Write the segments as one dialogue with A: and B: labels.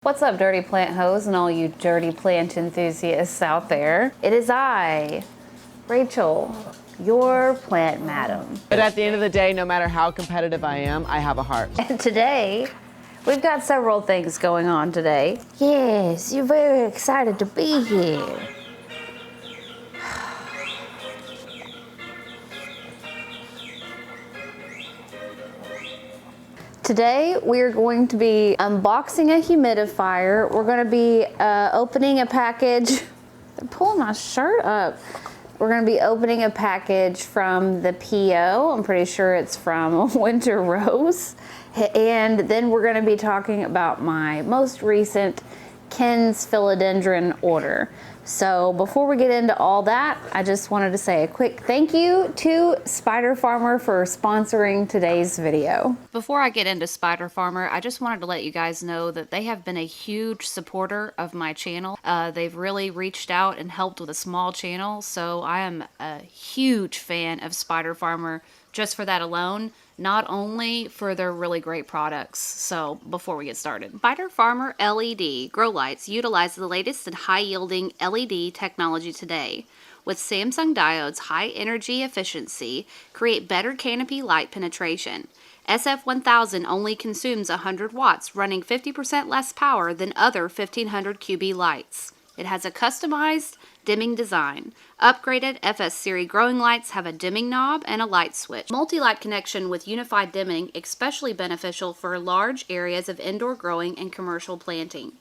A: What's up, dirty plant hoes and all you dirty plant enthusiasts out there? It is I, Rachel, your plant madam.
B: But at the end of the day, no matter how competitive I am, I have a heart.
A: And today, we've got several things going on today. Yes, you're very excited to be here. Today, we're going to be unboxing a humidifier. We're going to be opening a package. They're pulling my shirt up. We're going to be opening a package from the PO. I'm pretty sure it's from Winter Rose. And then we're going to be talking about my most recent Kens Philodendron order. So before we get into all that, I just wanted to say a quick thank you to Spider Farmer for sponsoring today's video. Before I get into Spider Farmer, I just wanted to let you guys know that they have been a huge supporter of my channel. They've really reached out and helped with a small channel, so I am a huge fan of Spider Farmer just for that alone, not only for their really great products. So before we get started, Spider Farmer LED grow lights utilize the latest and high-yielding LED technology today. With Samsung diodes' high energy efficiency, create better canopy light penetration. SF1000 only consumes 100 watts, running 50% less power than other 1500 QB lights. It has a customized dimming design. Upgraded FS series growing lights have a dimming knob and a light switch. Multi-light connection with unified dimming, especially beneficial for large areas of indoor growing and commercial planting.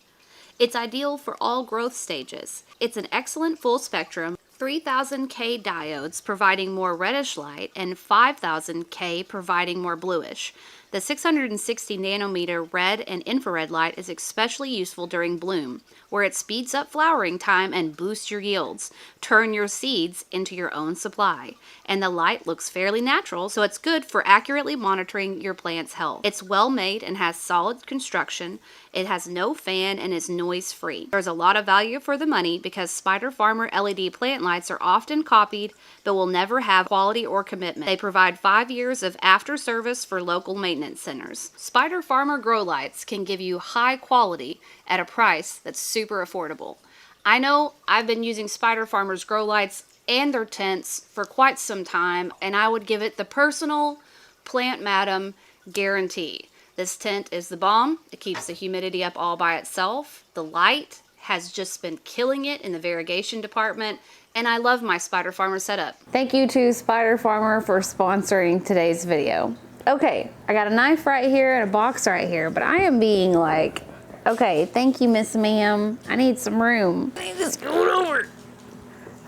A: It's ideal for all growth stages. It's an excellent full spectrum 3000K diodes providing more reddish light and 5000K providing more bluish. The 660 nanometer red and infrared light is especially useful during bloom, where it speeds up flowering time and boosts your yields. Turn your seeds into your own supply. And the light looks fairly natural, so it's good for accurately monitoring your plant's health. It's well made and has solid construction. It has no fan and is noise free. There's a lot of value for the money because Spider Farmer LED plant lights are often copied but will never have quality or commitment. They provide 5 years of after service for local maintenance centers. Spider Farmer grow lights can give you high quality at a price that's super affordable. I know I've been using Spider Farmer's grow lights and their tents for quite some time, and I would give it the personal plant madam guarantee. This tent is the bomb. It keeps the humidity up all by itself. The light has just been killing it in the variegation department, and I love my Spider Farmer setup. Thank you to Spider Farmer for sponsoring today's video. Okay, I got a knife right here and a box right here, but I am being like, okay, thank you, Miss Ma'am. I need some room. I need this going over.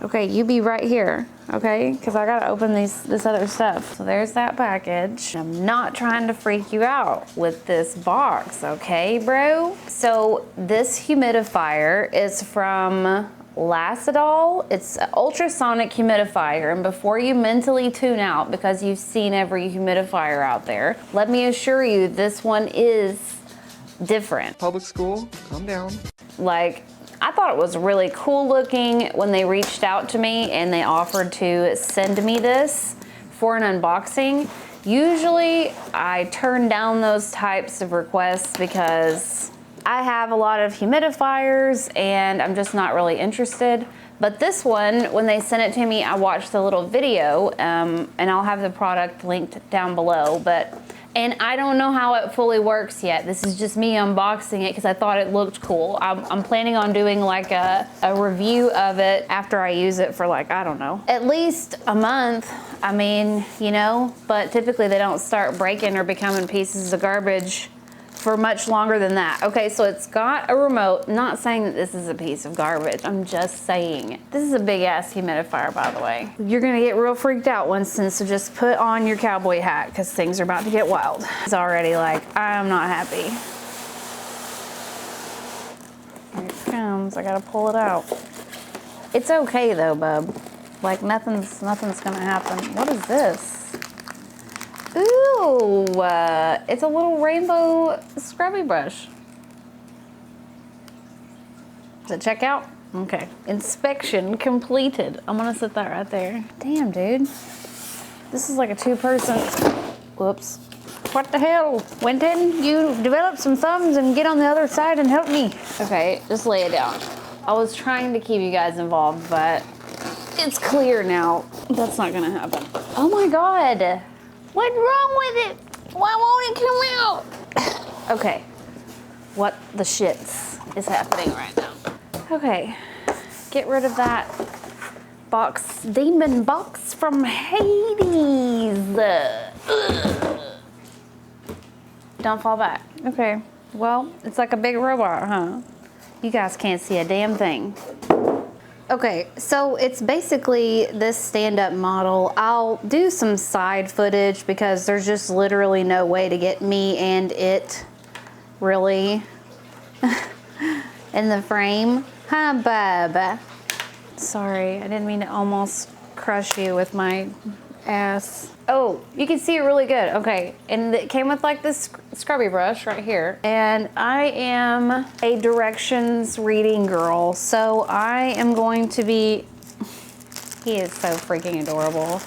A: Okay, you be right here, okay? Because I gotta open this other stuff. So there's that package. I'm not trying to freak you out with this box, okay, bro? So this humidifier is from Lacidoll. It's an ultrasonic humidifier, and before you mentally tune out because you've seen every humidifier out there, let me assure you this one is different.
B: Public school, calm down.
A: Like, I thought it was really cool looking when they reached out to me and they offered to send me this for an unboxing. Usually I turn down those types of requests because I have a lot of humidifiers and I'm just not really interested. But this one, when they sent it to me, I watched the little video, and I'll have the product linked down below. And I don't know how it fully works yet. This is just me unboxing it because I thought it looked cool. I'm planning on doing like a review of it after I use it for like, I don't know, at least a month. I mean, you know, but typically they don't start breaking or becoming pieces of garbage for much longer than that. Okay, so it's got a remote. I'm not saying that this is a piece of garbage. I'm just saying. This is a big ass humidifier, by the way. You're gonna get real freaked out, Winston, so just put on your cowboy hat because things are about to get wild. It's already like, I'm not happy. Here it comes, I gotta pull it out. It's okay though, bub. Like nothing's gonna happen. What is this? Ooh, it's a little rainbow scrubby brush. Does it check out? Okay. Inspection completed. I'm gonna set that right there. Damn, dude. This is like a two-person, whoops. What the hell? Winston, you develop some thumbs and get on the other side and help me. Okay, just lay it down. I was trying to keep you guys involved, but it's clear now. That's not gonna happen. Oh my God. What's wrong with it? Why won't it come out? Okay. What the shits is happening right now? Okay. Get rid of that box, demon box from Hades. Don't fall back. Okay. Well, it's like a big robot, huh? You guys can't see a damn thing. Okay, so it's basically this stand-up model. I'll do some side footage because there's just literally no way to get me and it really in the frame. Huh, bub? Sorry, I didn't mean to almost crush you with my ass. Oh, you can see it really good. Okay, and it came with like this scrubby brush right here. And I am a directions reading girl, so I am going to be, he is so freaking adorable.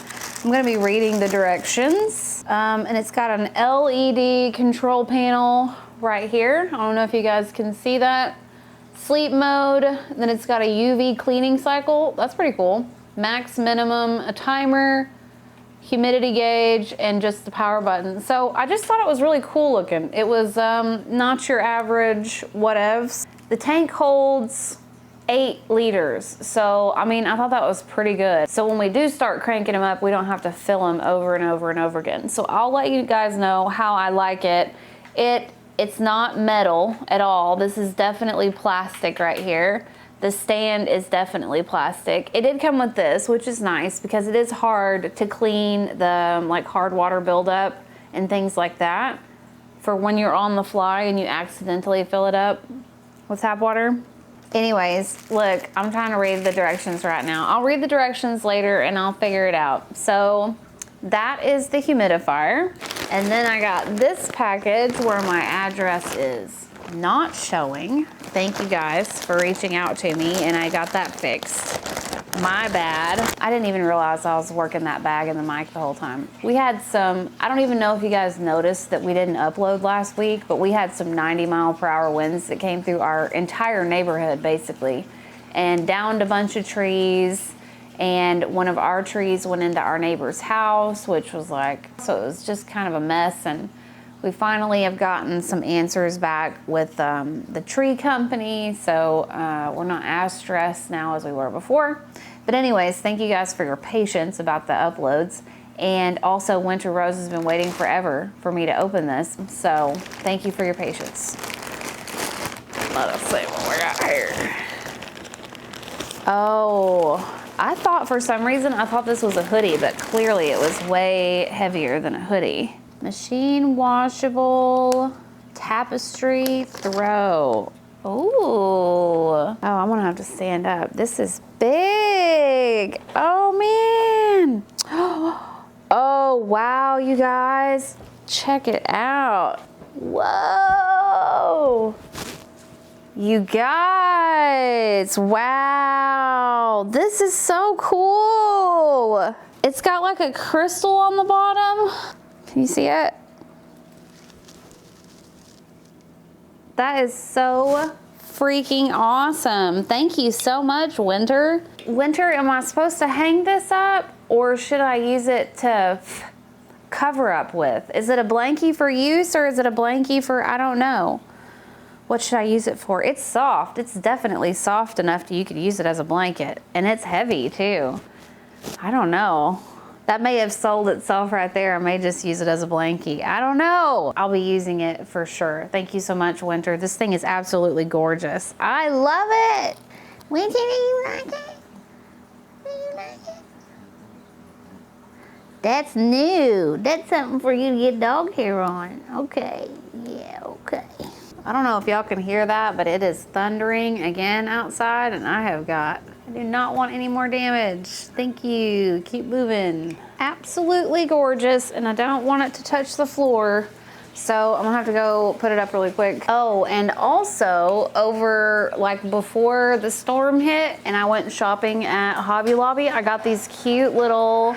A: I'm gonna be reading the directions. And it's got an LED control panel right here. I don't know if you guys can see that. Sleep mode, then it's got a UV cleaning cycle. That's pretty cool. Max, minimum, a timer, humidity gauge, and just the power button. So I just thought it was really cool looking. It was not your average whatevs. The tank holds 8 liters. So, I mean, I thought that was pretty good. So when we do start cranking them up, we don't have to fill them over and over and over again. So I'll let you guys know how I like it. It's not metal at all. This is definitely plastic right here. The stand is definitely plastic. It did come with this, which is nice because it is hard to clean the like hard water buildup and things like that for when you're on the fly and you accidentally fill it up with tap water. Anyways, look, I'm trying to read the directions right now. I'll read the directions later and I'll figure it out. So that is the humidifier. And then I got this package where my address is not showing. Thank you guys for reaching out to me and I got that fixed. My bad. I didn't even realize I was working that bag in the mic the whole time. We had some, I don't even know if you guys noticed that we didn't upload last week, but we had some 90-mile-per-hour winds that came through our entire neighborhood basically and downed a bunch of trees. And one of our trees went into our neighbor's house, which was like, so it was just kind of a mess. And we finally have gotten some answers back with the tree company. So we're not as stressed now as we were before. But anyways, thank you guys for your patience about the uploads. And also Winter Rose has been waiting forever for me to open this. So thank you for your patience. Let us see what we got here. Oh, I thought for some reason, I thought this was a hoodie, but clearly it was way heavier than a hoodie. Machine washable tapestry throw. Ooh. Oh, I'm gonna have to stand up. This is big. Oh man. Oh wow, you guys. Check it out. Whoa. You guys, wow, this is so cool. It's got like a crystal on the bottom. Can you see it? That is so freaking awesome. Thank you so much, Winter. Winter, am I supposed to hang this up or should I use it to cover up with? Is it a blankie for use or is it a blankie for, I don't know. What should I use it for? It's soft. It's definitely soft enough that you could use it as a blanket. And it's heavy too. I don't know. That may have sold itself right there. I may just use it as a blankie. I don't know. I'll be using it for sure. Thank you so much, Winter. This thing is absolutely gorgeous. I love it. Winter, do you like it? Do you like it? That's new. That's something for you to get dog hair on. Okay. Yeah, okay. I don't know if y'all can hear that, but it is thundering again outside and I do not want any more damage. Thank you. Keep moving. Absolutely gorgeous and I don't want it to touch the floor. So I'm gonna have to go put it up really quick. Oh, and also over like before the storm hit and I went shopping at Hobby Lobby, I got these cute little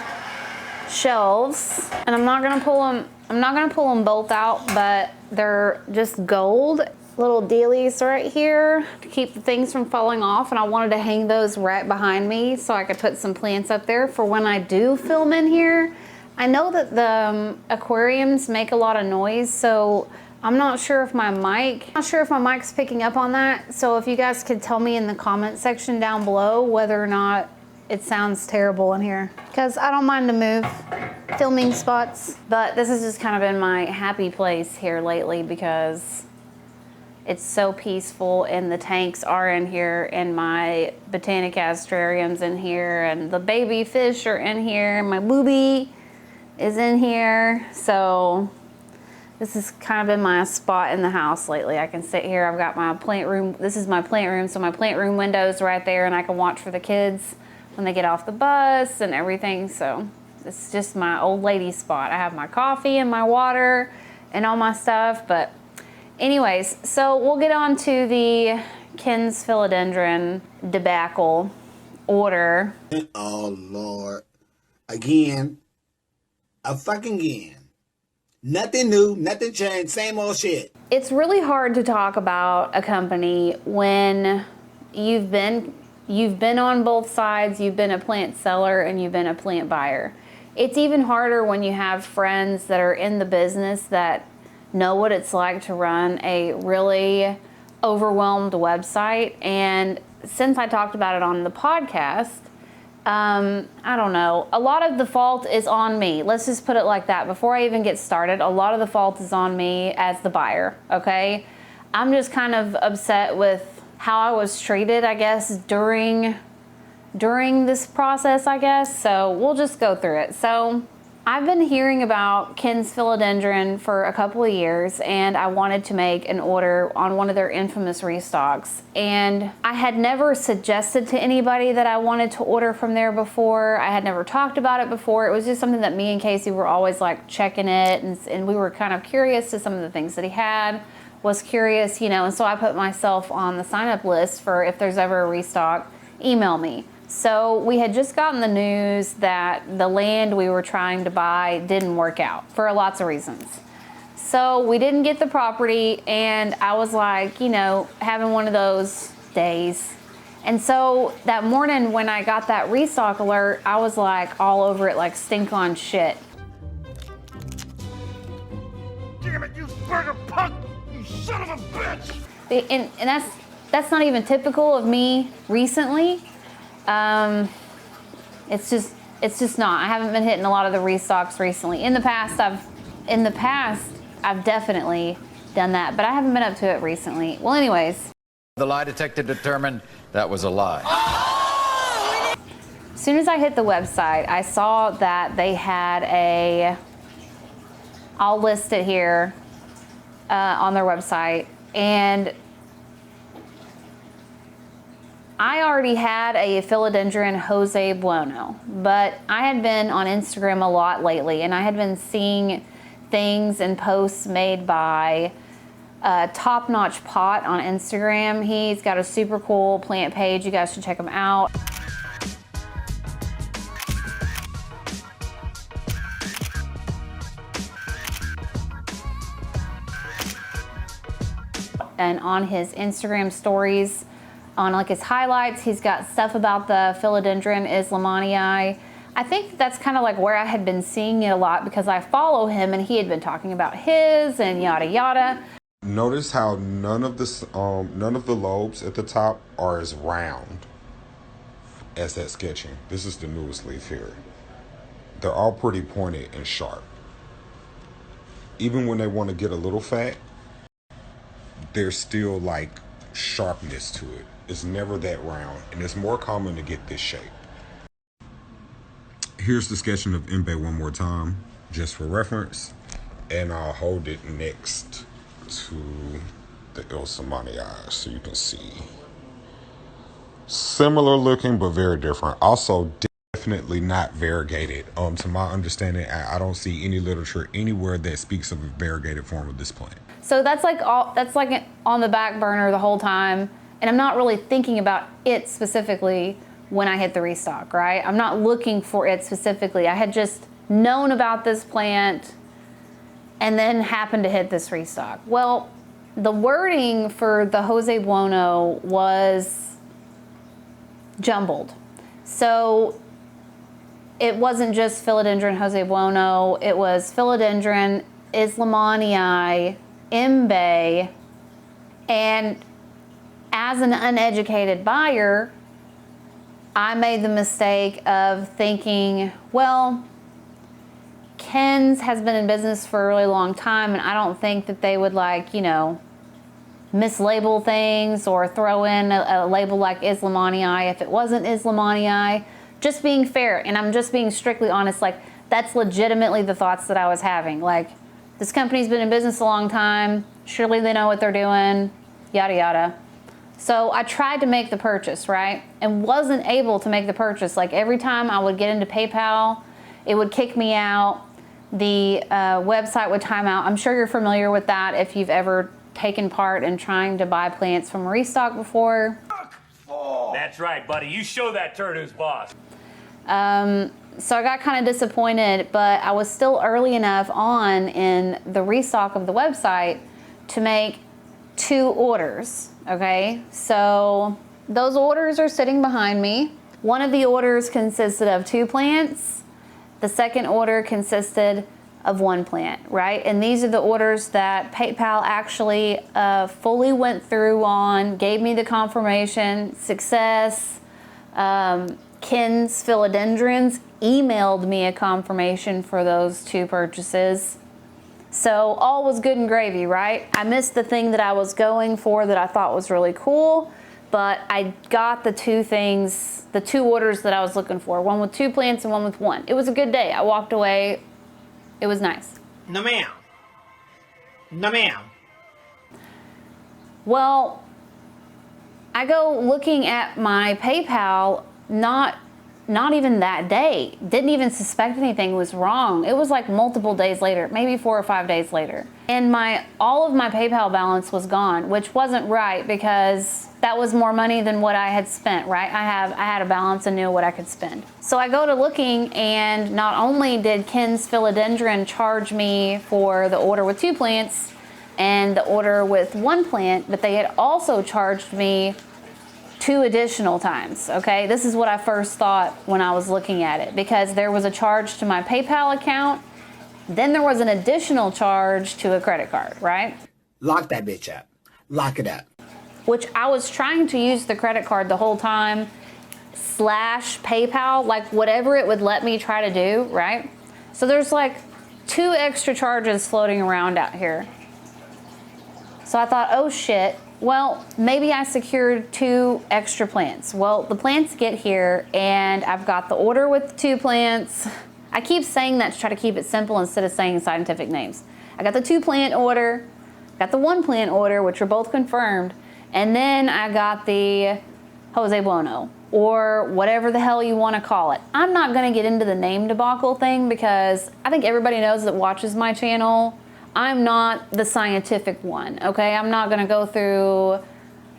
A: shelves and I'm not gonna pull them I'm not gonna pull them both out, but they're just gold. Little dealies right here to keep the things from falling off, and I wanted to hang those right behind me so I could put some plants up there for when I do film in here. I know that the aquariums make a lot of noise, so I'm not sure if my mic's picking up on that. So if you guys could tell me in the comment section down below whether or not it sounds terrible in here, because I don't mind to move filming spots, but this has just kind of been my happy place here lately because it's so peaceful, and the tanks are in here, and my Botanicastarium's in here, and the baby fish are in here, and my booby is in here. So this has kind of been my spot in the house lately. I can sit here, I've got my plant room. This is my plant room, so my plant room window's right there, and I can watch for the kids when they get off the bus and everything. So it's just my old lady spot. I have my coffee and my water and all my stuff, but anyways, so we'll get on to the Kens Philodendron debacle order.
C: Oh, Lord. Again. Again. Nothing new, nothing changed, same old shit.
A: It's really hard to talk about a company when you've been on both sides. You've been a plant seller and you've been a plant buyer. It's even harder when you have friends that are in the business that know what it's like to run a really overwhelmed website. And since I talked about it on the podcast, I don't know, a lot of the fault is on me. Let's just put it like that. Before I even get started, a lot of the fault is on me as the buyer, okay? I'm just kind of upset with how I was treated, I guess, during this process, I guess. So we'll just go through it. So I've been hearing about Kens Philodendron for a couple of years, and I wanted to make an order on one of their infamous restocks. And I had never suggested to anybody that I wanted to order from there before. I had never talked about it before. It was just something that me and Casey were always like checking it, and we were kind of curious to some of the things that he had, was curious, you know, and so I put myself on the sign up list for if there's ever a restock, email me. So we had just gotten the news that the land we were trying to buy didn't work out for lots of reasons. So we didn't get the property, and I was like, you know, having one of those days. And so that morning when I got that restock alert, I was like all over it like stink on shit.
D: Damn it, you burger punk! You son of a bitch!
A: And that's not even typical of me recently. It's just not. I haven't been hitting a lot of the restocks recently. In the past, I've definitely done that, but I haven't been up to it recently. Well, anyways.
E: The lie detector determined that was a lie.
A: As soon as I hit the website, I saw that they had I'll list it here, on their website, and I already had a Philodendron Jose Bueno, but I had been on Instagram a lot lately, and I had been seeing things and posts made by Top Notch Pot on Instagram. He's got a super cool plant page. You guys should check him out. And on his Instagram stories, on like his highlights, he's got stuff about the Philodendron Islamanii. I think that's kind of like where I had been seeing it a lot because I follow him and he had been talking about his and yada yada.
F: Notice how none of the lobes at the top are as round as that sketching. This is the newest leaf here. They're all pretty pointed and sharp. Even when they want to get a little fat, there's still like sharpness to it. It's never that round, and it's more common to get this shape. Here's the sketching of Mbe one more time, just for reference, and I'll hold it next to the Islamanii so you can see. Similar looking, but very different. Also, definitely not variegated. To my understanding, I don't see any literature anywhere that speaks of a variegated form of this plant.
A: So that's like on the back burner the whole time, and I'm not really thinking about it specifically when I hit the restock, right? I'm not looking for it specifically. I had just known about this plant and then happened to hit this restock. Well, the wording for the Jose Bueno was jumbled. So it wasn't just Philodendron Jose Bueno, it was Philodendron, Islamanii, Imbe, and as an uneducated buyer, I made the mistake of thinking, well, Kens has been in business for a really long time, and I don't think that they would, like, you know, mislabel things or throw in a label like Islamanii if it wasn't Islamanii. Just being fair, and I'm just being strictly honest, like, that's legitimately the thoughts that I was having. Like, this company's been in business a long time, surely they know what they're doing, yada yada. So I tried to make the purchase, right? And wasn't able to make the purchase. Like, every time I would get into PayPal, it would kick me out. The website would time out. I'm sure you're familiar with that if you've ever taken part in trying to buy plants from a restock before.
G: That's right, buddy. You show that turd who's boss.
A: So I got kind of disappointed, but I was still early enough on in the restock of the website to make 2 orders, okay? So those orders are sitting behind me. One of the orders consisted of 2 plants. The second order consisted of 1 plant, right? And these are the orders that PayPal actually fully went through on, gave me the confirmation, success. Kens Philodendrons emailed me a confirmation for those 2 purchases. So all was good and gravy, right? I missed the thing that I was going for that I thought was really cool, but I got the 2 things, the 2 orders that I was looking for, one with 2 plants and one with 1. It was a good day. I walked away. It was nice.
H: No ma'am. No ma'am.
A: Well, I go looking at my PayPal, not even that day. Didn't even suspect anything was wrong. It was like multiple days later, maybe 4 or 5 days later. And all of my PayPal balance was gone, which wasn't right because that was more money than what I had spent, right? I had a balance and knew what I could spend. So I go to looking, and not only did Kens Philodendron charge me for the order with 2 plants and the order with 1 plant, but they had also charged me 2 additional times, okay? This is what I first thought when I was looking at it, because there was a charge to my PayPal account, then there was an additional charge to a credit card, right?
C: Lock that bitch up. Lock it up.
A: Which I was trying to use the credit card the whole time, / PayPal, like whatever it would let me try to do, right? So there's like 2 extra charges floating around out here. So I thought, oh shit, well, maybe I secured 2 extra plants. Well, the plants get here and I've got the order with 2 plants. I keep saying that to try to keep it simple instead of saying scientific names. I got the 2 plant order, got the 1 plant order, which are both confirmed, and then I got the Jose Bueno, or whatever the hell you want to call it. I'm not going to get into the name debacle thing because I think everybody knows that watches my channel. I'm not the scientific one, okay? I'm not gonna go through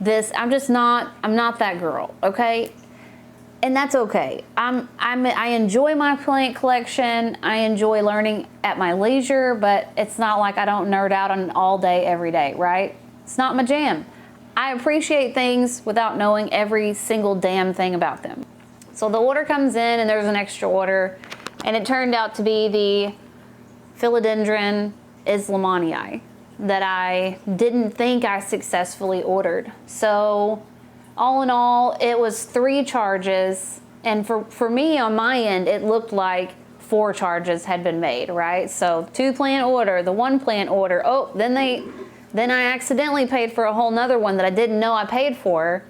A: this. I'm not that girl, okay? And that's okay. I enjoy my plant collection. I enjoy learning at my leisure, but it's not like I don't nerd out on it all day, every day, right? It's not my jam. I appreciate things without knowing every single damn thing about them. So the order comes in and there's an extra order, and it turned out to be the Philodendron Islamanii that I didn't think I successfully ordered. So all in all, it was 3 charges, and for me on my end, it looked like 4 charges had been made, right? So 2 plant order, the 1 plant order, oh, then I accidentally paid for a whole nother one that I didn't know I paid for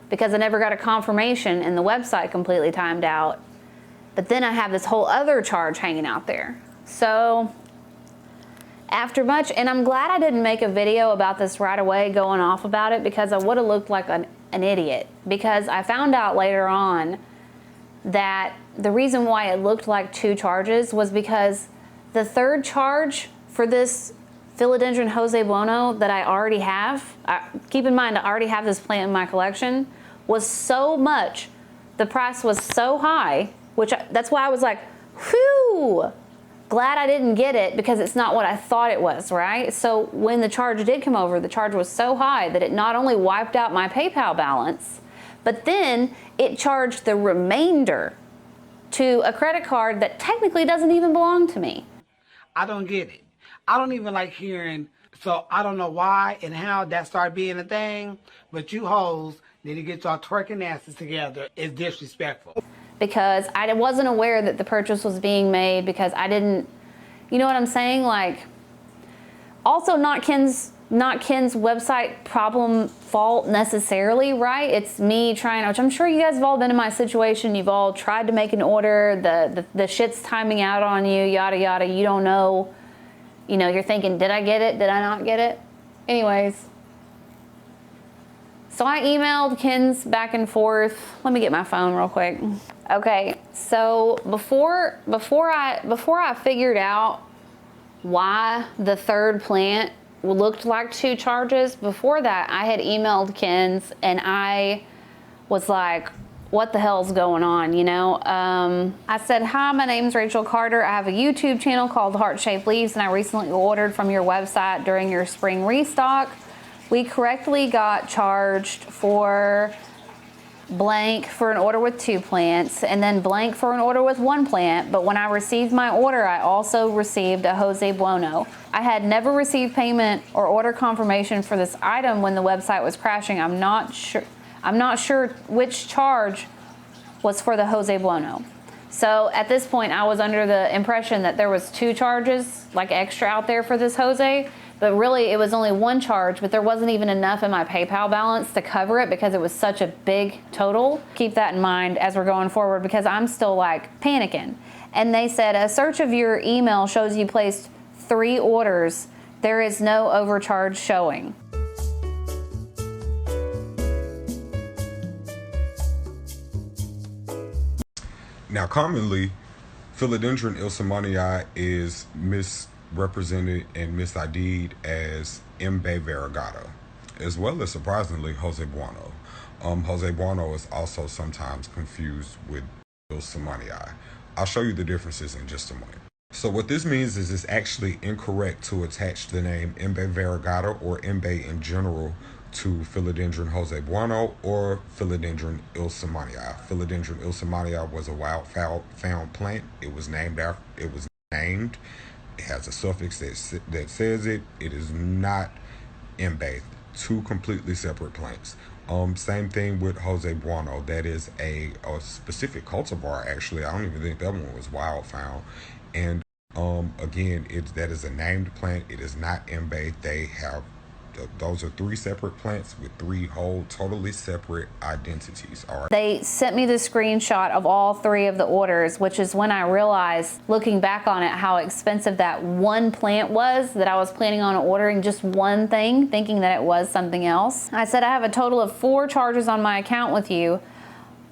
A: because I never got a confirmation and the website completely timed out. But then I have this whole other charge hanging out there. So after much, and I'm glad I didn't make a video about this right away going off about it, because I would have looked like an idiot, because I found out later on that the reason why it looked like 2 charges was because the 3rd charge for this Philodendron Jose Bueno that I already have, keep in mind I already have this plant in my collection, was so much, the price was so high, that's why I was like, whew, glad I didn't get it because it's not what I thought it was, right? So when the charge did come over, the charge was so high that it not only wiped out my PayPal balance, but then it charged the remainder to a credit card that technically doesn't even belong to me.
H: I don't get it. I don't even like hearing, so I don't know why and how that started being a thing, but you hoes need to get y'all twerking asses together. It's disrespectful.
A: Because I wasn't aware that the purchase was being made, because I didn't, you know what I'm saying? Like, also not Ken's website problem fault necessarily, right? It's me trying, which I'm sure you guys have all been in my situation. You've all tried to make an order, the shit's timing out on you, yada yada. You don't know, you know, you're thinking, did I get it? Did I not get it? Anyways. So I emailed Ken's back and forth. Let me get my phone real quick. Okay, so before I figured out why the third plant looked like 2 charges, before that I had emailed Ken's and I was like, what the hell's going on, you know? I said, hi, my name's Rachel Carter. I have a YouTube channel called Heart Shaped Leaves, and I recently ordered from your website during your spring restock. We correctly got charged for blank for an order with 2 plants and then blank for an order with 1 plant, but when I received my order, I also received a Jose Bueno. I had never received payment or order confirmation for this item when the website was crashing. I'm not sure which charge was for the Jose Bueno. So at this point, I was under the impression that there was 2 charges, like extra out there for this Jose, but really it was only 1 charge, but there wasn't even enough in my PayPal balance to cover it because it was such a big total. Keep that in mind as we're going forward, because I'm still like panicking. And they said, a search of your email shows you placed 3 orders. There is no overcharge showing.
F: Now, commonly, Philodendron ilsamanii is misrepresented and misid'd as Mbe variegata, as well as, surprisingly, Jose Bueno. Jose Bueno is also sometimes confused with ilsamanii. I'll show you the differences in just a moment. So what this means is it's actually incorrect to attach the name Mbe variegata or Mbe in general to Philodendron Jose Bueno or Philodendron ilsamanii. Philodendron ilsamanii was a wild found plant. It was named. It has a suffix that says it. It is not Mbe. 2 completely separate plants. Same thing with Jose Bueno. That is a specific cultivar, actually. I don't even think that one was wild found. And again, that is a named plant. It is not Mbe. Those are 3 separate plants with 3 whole, totally separate identities. All right.
A: They sent me the screenshot of all 3 of the orders, which is when I realized, looking back on it, how expensive that 1 plant was that I was planning on ordering just 1 thing, thinking that it was something else. I said, I have a total of 4 charges on my account with you.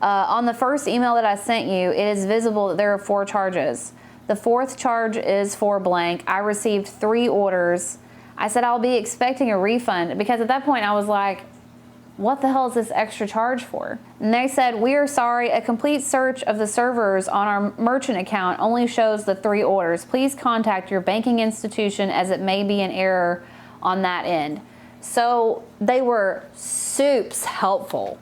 A: On the first email that I sent you, it is visible that there are 4 charges. The 4th charge is for blank. I received 3 orders. I said I'll be expecting a refund, because at that point I was like, what the hell is this extra charge for? And they said, we are sorry, a complete search of the servers on our merchant account only shows the 3 orders. Please contact your banking institution as it may be an error on that end. So they were soups helpful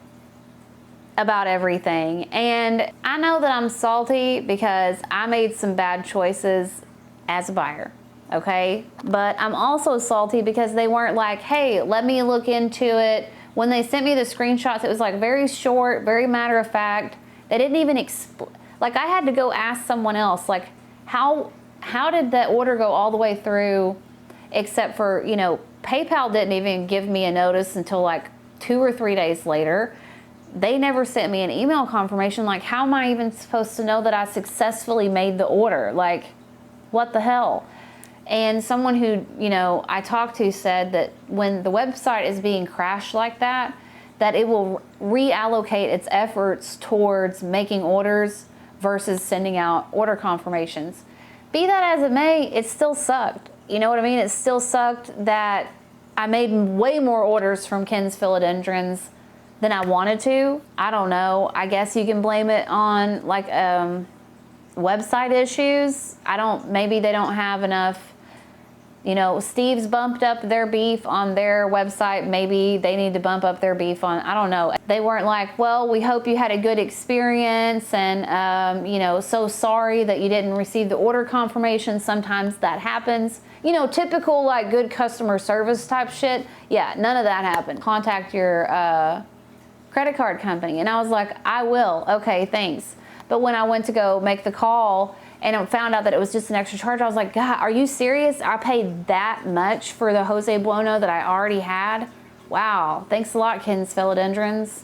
A: about everything. And I know that I'm salty because I made some bad choices as a buyer. Okay, but I'm also salty because they weren't like, hey, let me look into it. When they sent me the screenshots, it was like very short, very matter of fact. They didn't even like, I had to go ask someone else, like, how did that order go all the way through, except for, you know, PayPal didn't even give me a notice until like 2 or 3 days later. They never sent me an email confirmation. Like, how am I even supposed to know that I successfully made the order? Like, what the hell? And someone who, you know, I talked to said that when the website is being crashed like that, that it will reallocate its efforts towards making orders versus sending out order confirmations. Be that as it may, it still sucked. You know what I mean? It still sucked that I made way more orders from Kens Philodendrons than I wanted to. I don't know. I guess you can blame it on like website issues. Maybe they don't have enough. You know, Steve's bumped up their beef on their website. Maybe they need to bump up their beef on, I don't know. They weren't like, well, we hope you had a good experience and, you know, so sorry that you didn't receive the order confirmation. Sometimes that happens. You know, typical like good customer service type shit. Yeah, none of that happened. Contact your credit card company. And I was like, I will. Okay, thanks. But when I went to go make the call, and I found out that it was just an extra charge, I was like, God, are you serious? I paid that much for the Jose Bueno that I already had? Wow, thanks a lot, Kens Philodendrons.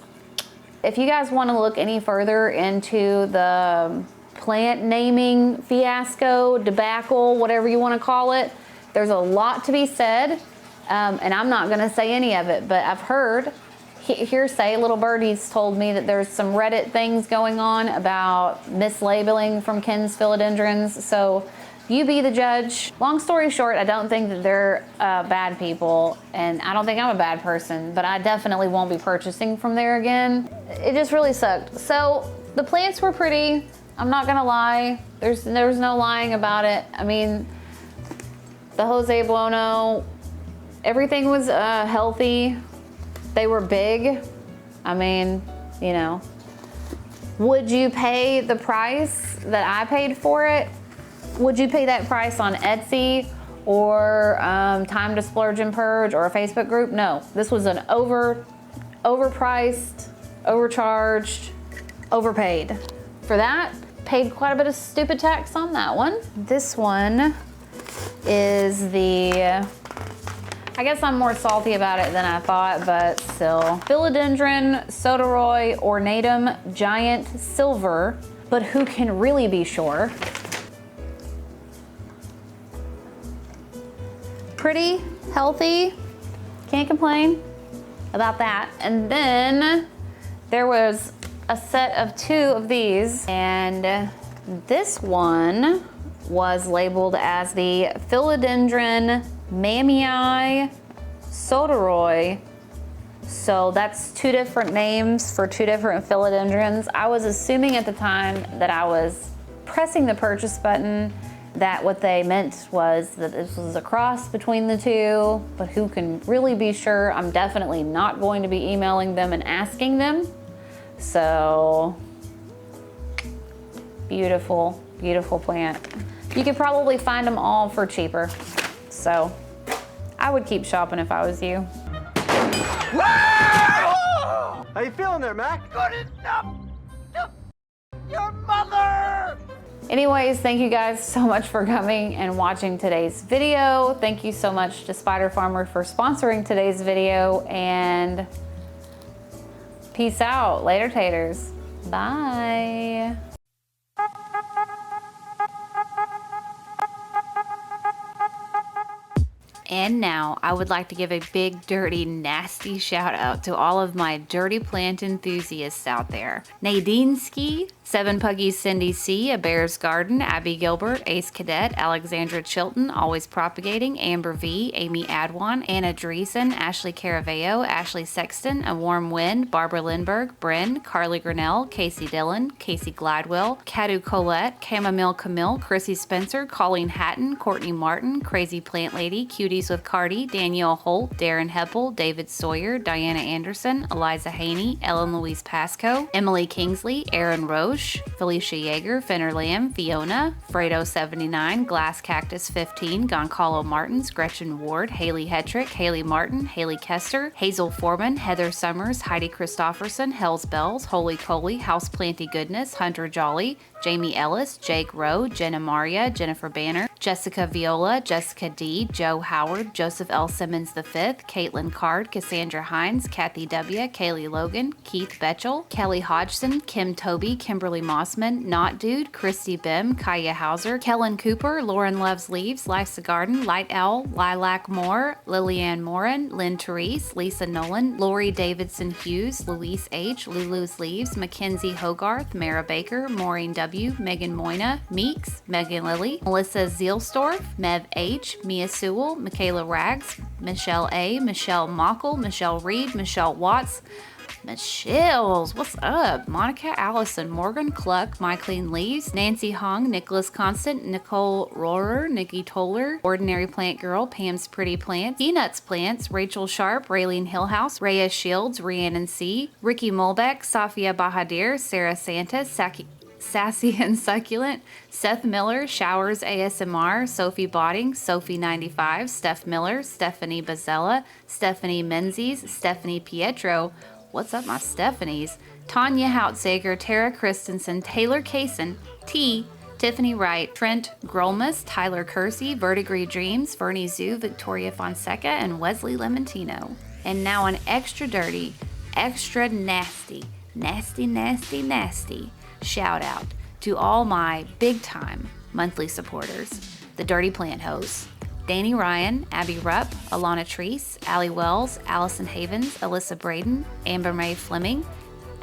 A: If you guys want to look any further into the plant naming fiasco, debacle, whatever you want to call it, there's a lot to be said, and I'm not going to say any of it, but I've heard hearsay, little birdies told me that there's some Reddit things going on about mislabeling from Kens Philodendrons. So you be the judge. Long story short, I don't think that they're bad people, and I don't think I'm a bad person, but I definitely won't be purchasing from there again. It just really sucked. So the plants were pretty. I'm not gonna lie. There's no lying about it. I mean, the Jose Bueno, everything was healthy. They were big. I mean, you know, would you pay the price that I paid for it? Would you pay that price on Etsy or Time to Splurge and Purge or a Facebook group? No, this was an overpriced, overcharged, overpaid. For that, paid quite a bit of stupid tax on that one. This one is the, I guess I'm more salty about it than I thought, but still. Philodendron Soderoy Ornatum Giant Silver, but who can really be sure? Pretty, healthy, can't complain about that. And then there was a set of 2 of these, and this one was labeled as the Philodendron Mammii Soderoy. So that's 2 different names for 2 different philodendrons. I was assuming at the time that I was pressing the purchase button that what they meant was that this was a cross between the 2, but who can really be sure? I'm definitely not going to be emailing them and asking them. So beautiful, beautiful plant. You could probably find them all for cheaper. So I would keep shopping if I was you.
D: How you feeling there, Mac? Good enough. Your mother!
A: Anyways, thank you guys so much for coming and watching today's video. Thank you so much to Spider Farmer for sponsoring today's video, and peace out. Later, taters. Bye. And now I would like to give a big, dirty, nasty shout out to all of my dirty plant enthusiasts out there. Nadine Ski, 7 Puggies, Cindy C, A Bear's Garden, Abby Gilbert, Ace Cadet, Alexandra Chilton, Always Propagating, Amber V, Amy Adwan, Anna Dreesen, Ashley Caraveo, Ashley Sexton, A Warm Wind, Barbara Lindbergh, Bryn, Carly Grinnell, Casey Dillon, Casey Gladwell, Cadu Colette, Chamomile Camille, Chrissy Spencer, Colleen Hatton, Courtney Martin, Crazy Plant Lady, Cuties with Cardi, Danielle Holt, Darren Heppel, David Sawyer, Diana Anderson, Eliza Haney, Ellen Louise Pasco, Emily Kingsley, Aaron Roche, Felicia Yeager, Fenner Lamb, Fiona, Fredo79, Glass Cactus 15, Goncalo Martins, Gretchen Ward, Haley Hetrick, Haley Martin, Haley Kester, Hazel Foreman, Heather Summers, Heidi Christofferson, Hells Bells, Holy Coley, Houseplanty Goodness, Hunter Jolly, Jamie Ellis, Jake Rowe, Jenna Maria, Jennifer Banner, Jessica Viola, Jessica D, Joe Howard, Joseph L. Simmons V, Caitlin Card, Cassandra Hines, Kathy W, Kaylee Logan, Keith Betchel, Kelly Hodgson, Kim Toby, Kimberly Mossman, Not Dude, Christy Bim, Kaya Hauser, Kellen Cooper, Lauren Loves Leaves, Life's a Garden, Light Owl, Lilac Moore, Lillianne Morin, Lynn Therese, Lisa Nolan, Lori Davidson Hughes, Louise H, Lulu's Leaves, Mackenzie Hogarth, Mara Baker, Maureen W, Megan Moyna, Meeks, Megan Lilly, Melissa Zielsdorf, Mev H, Mia Sewell, Michaela Rags, Michelle A, Michelle Mockle, Michelle Reed, Michelle Watts, Michelle's, what's up? Monica Allison, Morgan Cluck, My Clean Leaves, Nancy Hong, Nicholas Constant, Nicole Rohrer, Nikki Toller, Ordinary Plant Girl, Pam's Pretty Plants, Peanuts Plants, Rachel Sharp, Raylene Hillhouse, Rhea Shields, Rhiannon C, Ricky Molbeck, Safia Bahadir, Sarah Santa, Sassy and Succulent, Seth Miller, Showers ASMR, Sophie Botting, Sophie95, Steph Miller, Stephanie Bazella, Stephanie Menzies, Stephanie Pietro, what's up my Stephanies, Tanya Houtsager, Tara Christensen, Taylor Kaysen, T, Tiffany Wright, Trent Grolmus, Tyler Kersey, Vertigree Dreams, Fernie Zoo, Victoria Fonseca, and Wesley Lemontino. And now an extra dirty, extra nasty shout out to all my big time monthly supporters, the Dirty Plant Hoes, Danny Ryan, Abby Rupp, Alana Treese, Allie Wells, Allison Havens, Alyssa Braden, Amber Mae Fleming,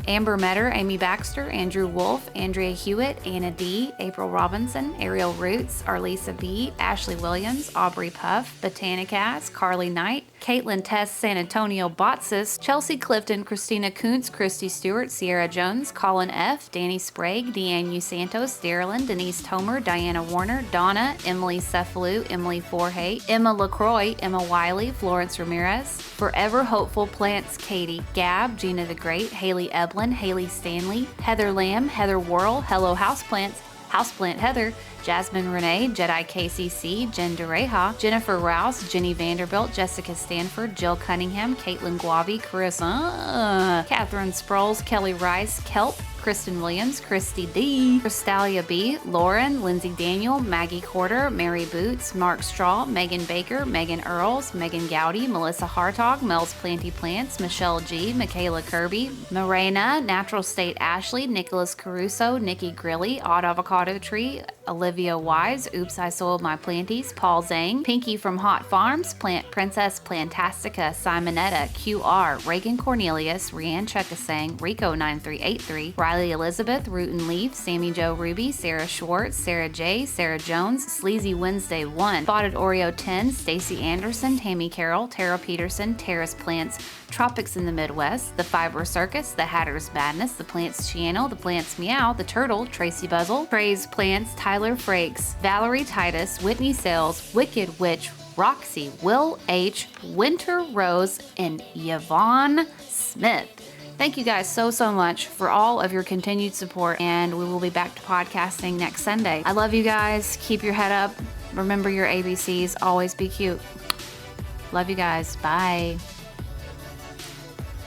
A: Amber Metter, Amy Baxter, Andrew Wolf, Andrea Hewitt, Anna D, April Robinson, Ariel Roots, Arlisa B, Ashley Williams, Aubrey Puff, Botanicaz, Carly Knight, Caitlin Tess, San Antonio Botsis, Chelsea Clifton, Christina Kuntz, Christy Stewart, Sierra Jones, Colin F, Danny Sprague, Deanne U. Santos, Darylyn, Denise Tomer, Diana Warner, Donna, Emily Cephalou, Emily Forhay, Emma LaCroix, Emma Wiley, Florence Ramirez, Forever Hopeful Plants, Katie, Gab, Gina the Great, Haley Eblin, Haley Stanley, Heather Lamb, Heather Worrell, Hello Houseplants, Houseplant Heather, Jasmine Renee, Jedi KCC, Jen DeReja, Jennifer Rouse, Jenny Vanderbilt, Jessica Stanford, Jill Cunningham, Caitlin Guavi, Carissa, Catherine Sproles, Kelly Rice, Kelp, Kristen Williams, Christy D, Cristalia B, Lauren, Lindsay Daniel, Maggie Corder, Mary Boots, Mark Straw, Megan Baker, Megan Earls, Megan Gowdy, Melissa Hartog, Mel's Planty Plants, Michelle G, Michaela Kirby, Morena, Natural State Ashley, Nicholas Caruso, Nikki Grilly, Odd Avocado Tree, Olivia Wise, Oops I Soiled My Planties, Paul Zang, Pinky from Hot Farms, Plant Princess Plantastica, Simonetta, QR, Reagan Cornelius, Rianne Chuckasang, Rico 9383, Riley Elizabeth, Root and Leaf, Sammy Joe Ruby, Sarah Schwartz, Sarah J, Sarah Jones, Sleazy Wednesday 1, Spotted Oreo 10, Stacy Anderson, Tammy Carroll, Tara Peterson, Terrace Plants, Tropics in the Midwest, The Fiber Circus, The Hatter's Madness, The Plants Channel, The Plants Meow, The Turtle, Tracy Buzzle, Praise Plants, Tyler Frakes, Valerie Titus, Whitney Sales, Wicked Witch, Roxy, Will H, Winter Rose, and Yvonne Smith. Thank you guys so much for all of your continued support, and we will be back to podcasting next Sunday. I love you guys. Keep your head up. Remember your ABCs. Always be cute. Love you guys. Bye.